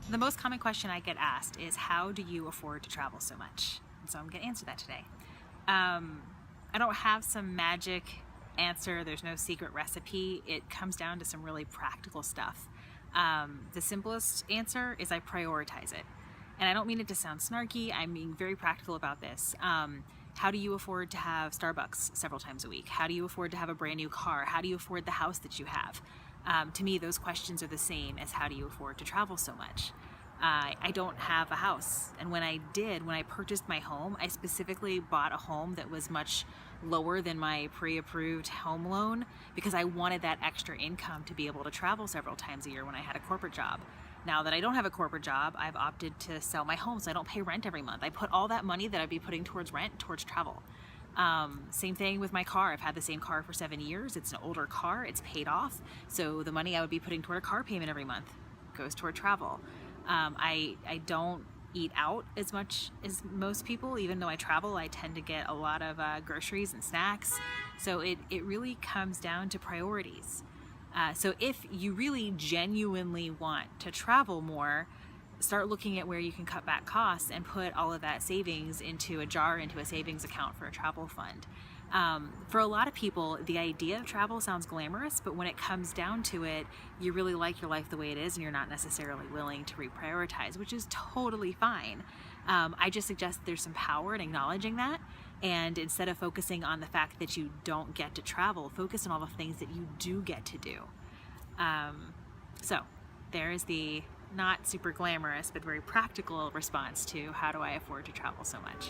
The most common question I get asked is, how do you afford to travel so much? And so I'm going to answer that today. I don't have some magic answer. There's no secret recipe. It comes down to some really practical stuff. The simplest answer is I prioritize it. And I don't mean it to sound snarky. I'm being very practical about this. How do you afford to have Starbucks several times a week? How do you afford to have a brand new car? How do you afford the house that you have? To me, those questions are the same as how do you afford to travel so much? I don't have a house. And when I purchased my home, I specifically bought a home that was much lower than my pre-approved home loan because I wanted that extra income to be able to travel several times a year when I had a corporate job. Now that I don't have a corporate job, I've opted to sell my home so I don't pay rent every month. I put all that money that I'd be putting towards rent towards travel. Same thing with my car. I've had the same car for 7 years. It's an older car. It's paid off. So the money I would be putting toward a car payment every month goes toward travel. I don't eat out as much as most people. Even though I travel, I tend to get a lot of groceries and snacks. So it really comes down to priorities. So if you really genuinely want to travel more, start looking at where you can cut back costs and put all of that savings into a jar, into a savings account for a travel fund. For a lot of people, the idea of travel sounds glamorous, but when it comes down to it, you really like your life the way it is and you're not necessarily willing to reprioritize, which is totally fine. I just suggest there's some power in acknowledging that, and instead of focusing on the fact that you don't get to travel, focus on all the things that you do get to do. So there is the not super glamorous but very practical response to how do I afford to travel so much.